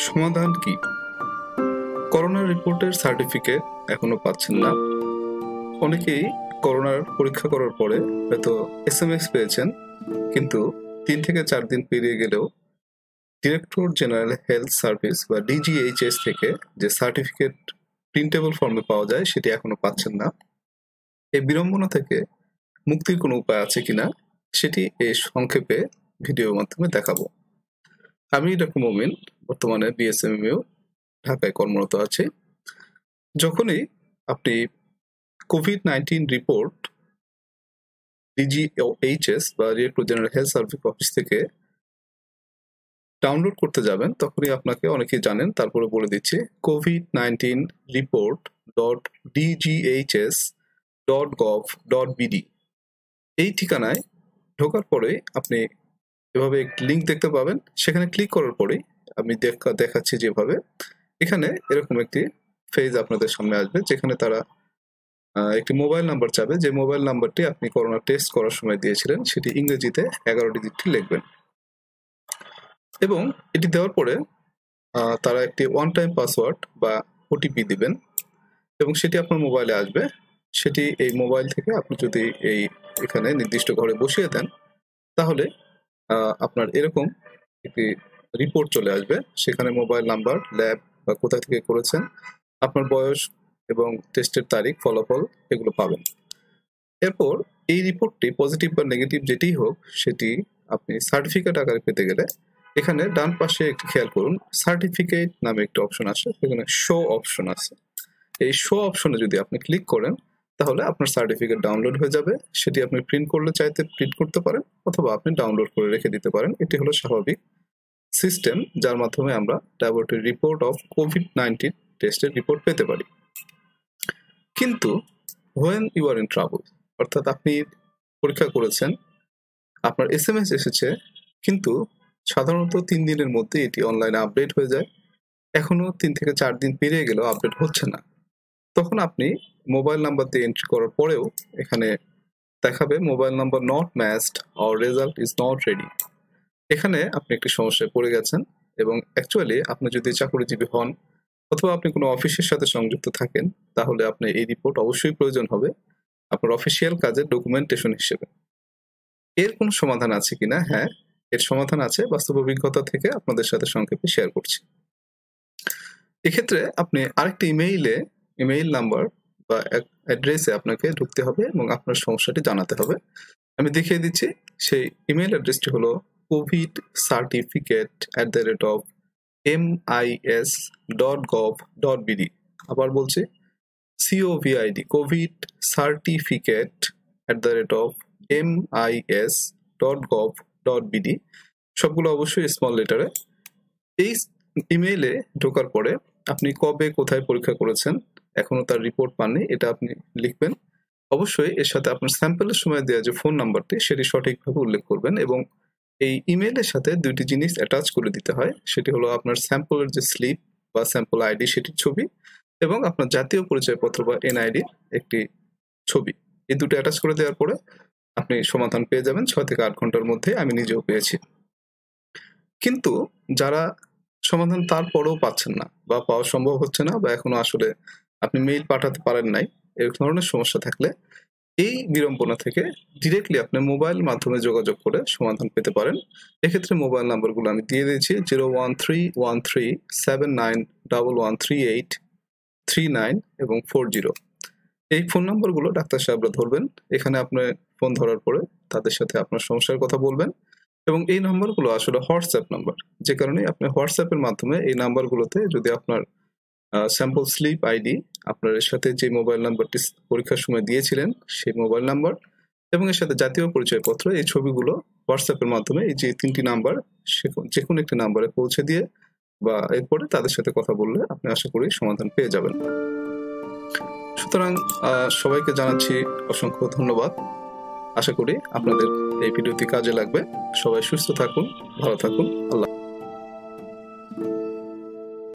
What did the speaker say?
সমাধান কি? করোনা রিপোর্টের সার্টিফিকেট এখনো পাচ্ছেন না। অনেকেই করোনার পরীক্ষা করার পরে হয়তো SMS পেয়েছেন, কিন্তু 3 থেকে 4 দিন পেরিয়ে গেলেও ডিরেক্টর জেনারেল হেলথ সার্ভিস বা DGHS থেকে যে সার্টিফিকেট প্রিন্টেবল ফর্মে পাওয়া যায় সেটি এখনো পাচ্ছেন না। এই বিড়ম্বনা থেকে মুক্তির কোনো উপায় আছে কিনা সেটি এই সংক্ষেপে ভিডিওর মাধ্যমে দেখাবো। আমি ডক্টর মমিন, বর্তমানে BSMMU ঢাকায় কর্মরত আছি। যখনই আপনি COVID-19 রিপোর্ট DGHS বা director general health service office থেকে ডাউনলোড করতে যাবেন, তখনই আপনাকে অনেকেই জানেন, তারপরে বলে দিচ্ছি covid19report.dghs.gov.bd এই ঠিকানায় ঢোকার পরে আপনি এভাবে একটি লিঙ্ক দেখতে পাবেন। সেখানে ক্লিক করার পরেই আমি দেখাচ্ছি যেভাবে এখানে এরকম একটি পেজ আপনাদের সামনে আসবে, যেখানে তারা একটি মোবাইল নাম্বার চাবে। যে মোবাইল নাম্বারটি আপনি করোনা টেস্ট করার সময় দিয়েছিলেন সেটি ইংরেজিতে 11 ডিজিটটি লিখবেন, এবং এটি দেওয়ার পরে তারা একটি ওয়ান টাইম পাসওয়ার্ড বা OTP দিবেন, এবং সেটি আপনার মোবাইলে আসবে। সেটি এই মোবাইল থেকে আপনি যদি এখানে নির্দিষ্ট ঘরে বসিয়ে দেন, তাহলে আপনার এরকম একটি রিপোর্ট চলে আসবে। সেখানে মোবাইল নাম্বার, ল্যাব বা কোথা থেকে করেছেন, আপনার বয়স এবং টেস্টের তারিখ, ফলাফল এগুলো পাবেন। এরপর এই রিপোর্টটি পজিটিভ বা নেগেটিভ যেটিই হোক, সেটি আপনি সার্টিফিকেট আকারে পেতে গেলে এখানে ডান পাশে একটু খেয়াল করুন, সার্টিফিকেট নামে একটা অপশন আসে, সেখানে শো অপশন আছে। এই শো অপশনে যদি আপনি ক্লিক করেন, তাহলে আপনার সার্টিফিকেট ডাউনলোড হয়ে যাবে। সেটি আপনি প্রিন্ট করলে চাইতে প্রিন্ট করতে পারেন, অথবা আপনি ডাউনলোড করে রেখে দিতে পারেন। এটি হলো স্বাভাবিক সিস্টেম, যার মাধ্যমে আমরা ল্যাবরেটরি রিপোর্ট অফ COVID-19 টেস্টের রিপোর্ট পেতে পারি। কিন্তু when you are in trouble, অর্থাৎ আপনি পরীক্ষা করেছেন, আপনার SMS এসেছে, কিন্তু সাধারণত 3 দিনের মধ্যে এটি অনলাইনে আপডেট হয়ে যায়। এখনো 3 থেকে 4 দিন পেরিয়ে গেলেও আপডেট হচ্ছে না। তখন আপনি মোবাইল নাম্বার দিয়ে এন্ট্রি করার পরেও এখানে দেখাবে mobile number not matched or result is not ready. এখানে আপনি একটি সমস্যায় পড়ে গেছেন, এবং অ্যাকচুয়ালি আপনি যদি চাকরিজীবী হন অথবা আপনি কোনো অফিসের সাথে সংযুক্ত থাকেন, তাহলে আপনার এই রিপোর্ট অবশ্যই প্রয়োজন হবে আপনার অফিসিয়াল কাজের ডকুমেন্টেশন হিসেবে। এর কোনো সমাধান আছে কিনা? হ্যাঁ, এর সমাধান আছে। বাস্তব অভিজ্ঞতা থেকে আপনাদের সাথে সংক্ষেপে শেয়ার করছি। এক্ষেত্রে আপনি আরেকটি ইমেইল নাম্বার বা অ্যাড্রেসে আপনাকে ঢুকতে হবে এবং আপনার সমস্যাটি জানাতে হবে। আমি দেখিয়ে দিচ্ছি। সেই ইমেইল অ্যাড্রেসটি হলো covidcertificate@mis.gov.bd। আবার বলছি, covidcertificate@mis.gov.bd। সবগুলো অবশ্যই স্মল লেটারে। এই ইমেইলে ঢোকার পরে আপনি কবে কোথায় পরীক্ষা করেছেন, এখনো তার রিপোর্ট পাননি, এটা আপনি লিখবেন। অবশ্যই এর সাথে আপনার স্যাম্পলের সময় দেওয়া যে ফোন নাম্বারটি, সেটি সঠিকভাবে উল্লেখ করবেন, এবং এই ইমেইলের সাথে 2টি জিনিস অ্যাটাচ করে দিতে হয়। সেটি হলো আপনার স্যাম্পলের যে স্লিপ বা স্যাম্পল আইডি, সেটির ছবি, এবং আপনার জাতীয় পরিচয়পত্র বা NID একটি ছবি। এই দুটো অ্যাটাচ করে দেওয়ার পরে আপনি সমাধান পেয়ে যাবেন 6 থেকে 8 ঘন্টার মধ্যে। আমি নিজেও পেয়েছি। কিন্তু যারা সমাধান তারপরেও পাচ্ছেন না, বা পাওয়া সম্ভব হচ্ছে না, বা এখনো আসলে আপনি মেইল পাঠাতে পারেন নাই, এই ধরনের সমস্যা থাকলে এই বিড়ম্বনা থেকে ডিরেক্টলি আপনি মোবাইল মাধ্যমে যোগাযোগ করে সমাধান পেতে পারেন। এক্ষেত্রে মোবাইল নাম্বারগুলো আমি দিয়ে দিয়েছি, 0131379113839 এবং 40। এই ফোন নাম্বারগুলো ডাক্তার সাহেবরা ধরবেন। এখানে আপনি ফোন ধরার পরে তাদের সাথে আপনার সমস্যার কথা বলবেন, এবং এই নাম্বারগুলো আসলে হোয়াটসঅ্যাপ নাম্বার, যে কারণে আপনি হোয়াটসঅ্যাপের মাধ্যমে এই নাম্বারগুলোতে যদি আপনার স্যাম্পল স্লিপ আইডি, আপনার এর সাথে যে মোবাইল নাম্বারটি পরীক্ষার সময় দিয়েছিলেন সেই মোবাইল নাম্বার, এবং এর সাথে জাতীয় পরিচয়পত্র, এই ছবিগুলো হোয়াটসঅ্যাপের মাধ্যমে এই যে 3টি নাম্বার, যে কোনো একটি নাম্বারে পৌঁছে দিয়ে বা এরপরে তাদের সাথে কথা বললে আপনি আশা করি সমাধান পেয়ে যাবেন। সুতরাং সবাইকে জানাচ্ছি অসংখ্য ধন্যবাদ। আশা করি আপনাদের এই ভিডিওটি কাজে লাগবে। সবাই সুস্থ থাকুন, ভালো থাকুন। আল্লাহ।